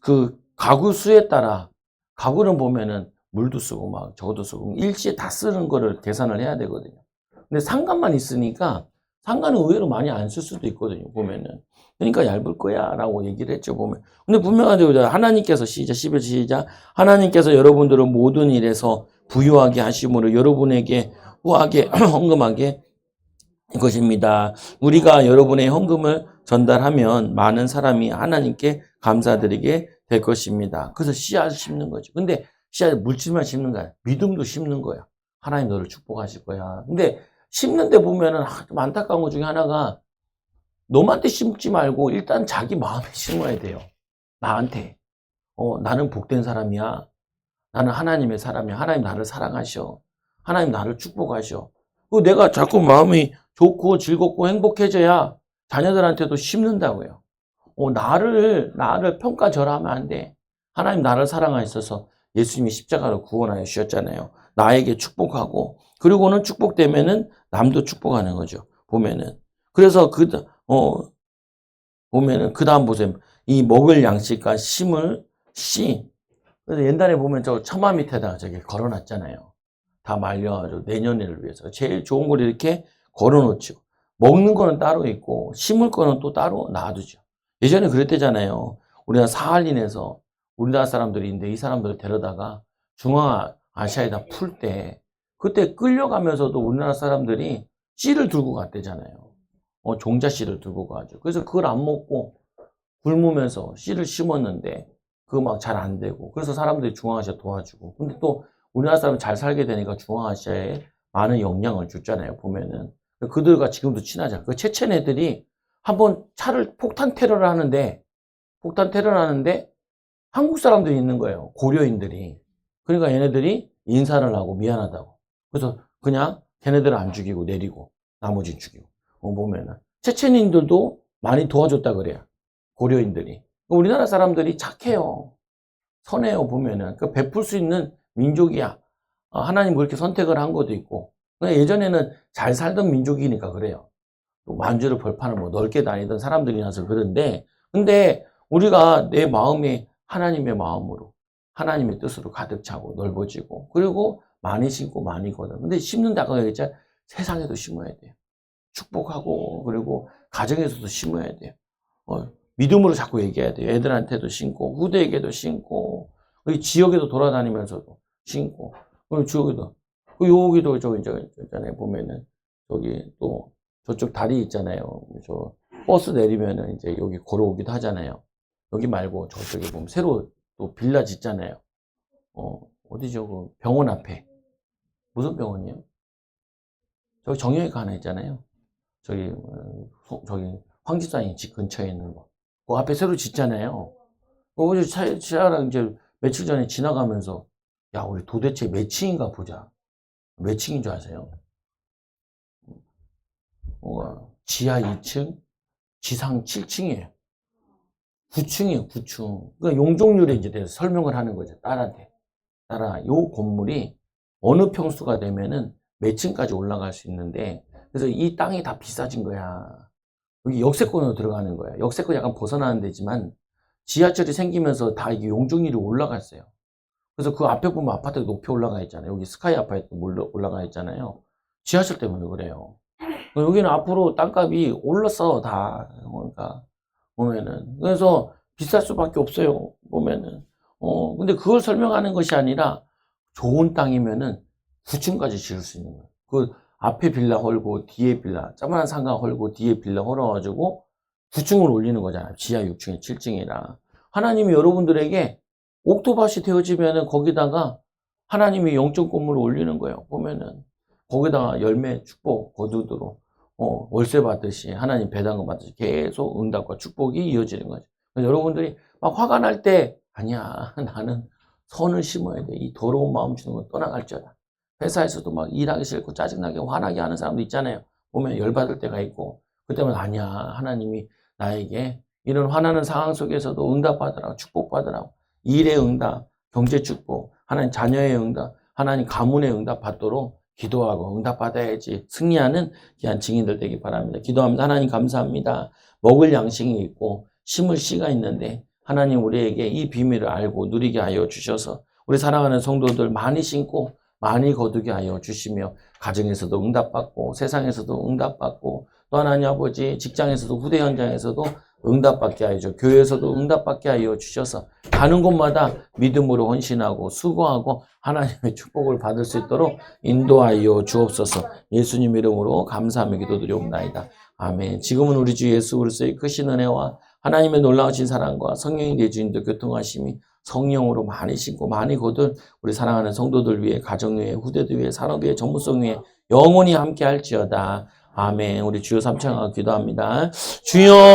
그 가구 수에 따라 가구는 보면은 물도 쓰고 막 저것도 쓰고 일시에 다 쓰는 거를 계산을 해야 되거든요. 근데 상관만 있으니까 상관은 의외로 많이 안 쓸 수도 있거든요, 보면은. 그러니까 얇을 거야 라고 얘기를 했죠, 보면. 근데 분명하죠. 하나님께서 시작 11 시작 하나님께서 여러분들을 모든 일에서 부유하게 하심으로 여러분에게 후하게 헌금하게 할 것입니다. 우리가 여러분의 헌금을 전달하면 많은 사람이 하나님께 감사드리게 될 것입니다. 그래서 씨앗을 심는 거죠. 근데 씨앗 물질만 심는 거야. 믿음도 심는 거야. 하나님 너를 축복하실 거야. 근데 심는데 보면은 좀 안타까운 것 중에 하나가 너한테 심지 말고 일단 자기 마음에 심어야 돼요. 나한테. 나는 복된 사람이야. 나는 하나님의 사람이야. 하나님 나를 사랑하셔. 하나님 나를 축복하셔. 내가 자꾸 마음이 좋고 즐겁고 행복해져야 자녀들한테도 심는다고요. 나를 평가절하면 안 돼. 하나님 나를 사랑하셔서 예수님이 십자가로 구원하여 주셨잖아요. 나에게 축복하고, 그리고는 축복되면은 남도 축복하는 거죠. 보면은. 그래서 보면은, 그 다음 보세요. 이 먹을 양식과 심을 씨. 그래서 옛날에 보면 저 처마 밑에다가 저기 걸어놨잖아요. 다 말려가지고 내년을 위해서. 제일 좋은 걸 이렇게 걸어놓죠. 먹는 거는 따로 있고, 심을 거는 또 따로 놔두죠. 예전에 그랬대잖아요. 우리나라 사할린에서 우리나라 사람들이 있는데 이 사람들을 데려다가 중앙아시아에다 풀 때, 그때 끌려가면서도 우리나라 사람들이 씨를 들고 갔대잖아요. 종자 씨를 들고 가죠. 그래서 그걸 안 먹고 굶으면서 씨를 심었는데, 그거 막 잘 안 되고. 그래서 사람들이 중앙아시아 도와주고. 근데 또 우리나라 사람이 잘 살게 되니까 중앙아시아에 많은 영향을 줬잖아요, 보면은. 그들과 지금도 친하잖아요. 그 체첸 애들이 한번 폭탄 테러를 하는데 한국 사람들이 있는 거예요. 고려인들이. 그러니까 얘네들이 인사를 하고 미안하다고. 그래서 그냥 걔네들은 안 죽이고 내리고 나머지 죽이고. 보면은. 체첸인들도 많이 도와줬다 그래요. 고려인들이. 우리나라 사람들이 착해요. 선해요, 보면은. 그 베풀 수 있는 민족이야. 하나님 그렇게 선택을 한 것도 있고. 예전에는 잘 살던 민족이니까 그래요. 만주를 벌판을 뭐 넓게 다니던 사람들이라서 그런데, 근데 우리가 내 마음이 하나님의 마음으로, 하나님의 뜻으로 가득 차고 넓어지고, 그리고 많이 심고 많이 거둬. 근데 심는다고 얘기했잖아요. 세상에도 심어야 돼요. 축복하고, 그리고 가정에서도 심어야 돼요. 믿음으로 자꾸 얘기해야 돼요. 애들한테도 심고, 후대에게도 심고, 여기 지역에도 돌아다니면서도 심고, 그리고 지역에도, 여기도 있잖아요. 보면은, 저기 또, 저쪽 다리 있잖아요. 저 버스 내리면은 이제 여기 걸어오기도 하잖아요. 여기 말고 저쪽에 보면 새로 또 빌라 짓잖아요. 어디죠? 그 병원 앞에. 무슨 병원이에요? 저기 정형외과 하나 있잖아요. 저기 황지사님 집 근처에 있는 거. 그 앞에 새로 짓잖아요. 어제 차랑 이제 며칠 전에 지나가면서 야, 우리 도대체 몇 층인가 보자. 몇 층인 줄 아세요? 지하 2층, 지상 7층이에요. 9층이에요, 9층. 그러니까 용적률에 이제 대해서 설명을 하는 거죠, 딸한테. 딸아, 요 건물이 어느 평수가 되면은 몇 층까지 올라갈 수 있는데, 그래서 이 땅이 다 비싸진 거야. 여기 역세권으로 들어가는 거야. 역세권 약간 벗어나는 데지만, 지하철이 생기면서 다 이게 용적률이 올라갔어요. 그래서 그 앞에 보면 아파트가 높이 올라가 있잖아요. 여기 스카이 아파트 올라가 있잖아요. 지하철 때문에 그래요. 여기는 앞으로 땅값이 올랐어, 다. 그러니까, 보면은. 그래서 비쌀 수밖에 없어요, 보면은. 근데 그걸 설명하는 것이 아니라 좋은 땅이면은 9층까지 지을 수 있는 거예요. 그 앞에 빌라 헐고 뒤에 빌라, 조그만한 상가 헐고 뒤에 빌라 헐어가지고 9층을 올리는 거잖아요. 지하 6층에 7층이라. 하나님이 여러분들에게 옥토밭이 되어지면은 거기다가 하나님이 영적 건물을 올리는 거예요. 보면은. 거기다가 열매, 축복, 거두도록, 월세 받듯이, 하나님 배당금 받듯이 계속 응답과 축복이 이어지는 거죠. 그래서 여러분들이 막 화가 날 때, 아니야, 나는 선을 심어야 돼. 이 더러운 마음 주는 건 떠나갈지어다. 회사에서도 막 일하기 싫고 짜증나게 화나게 하는 사람도 있잖아요. 보면 열받을 때가 있고, 그때면 아니야, 하나님이 나에게 이런 화나는 상황 속에서도 응답받으라고, 축복받으라고, 일의 응답, 경제 축복, 하나님 자녀의 응답, 하나님 가문의 응답 받도록 기도하고 응답받아야지 승리하는 귀한 증인들 되기 바랍니다. 기도합니다. 하나님 감사합니다. 먹을 양식이 있고 심을 씨가 있는데 하나님 우리에게 이 비밀을 알고 누리게 하여 주셔서 우리 사랑하는 성도들 많이 심고 많이 거두게 하여 주시며 가정에서도 응답받고 세상에서도 응답받고 또 하나님 아버지 직장에서도 후대 현장에서도 응답받게 하여 주셔서 교회에서도 응답받게 하여 주셔서 가는 곳마다 믿음으로 헌신하고 수고하고 하나님의 축복을 받을 수 있도록 인도하여 주옵소서. 예수님 이름으로 감사하며 기도드리옵나이다. 아멘. 지금은 우리 주 예수 그리스도의 크신 은혜와 하나님의 놀라우신 사랑과 성령의 내주인도 교통하심이 성령으로 많이 심고 많이 거둔 우리 사랑하는 성도들 위해 가정 위해 후대들 위해 산업 위해 전문성 위해 영원히 함께 할지어다. 아멘. 우리 주여 삼창하고 기도합니다. 주여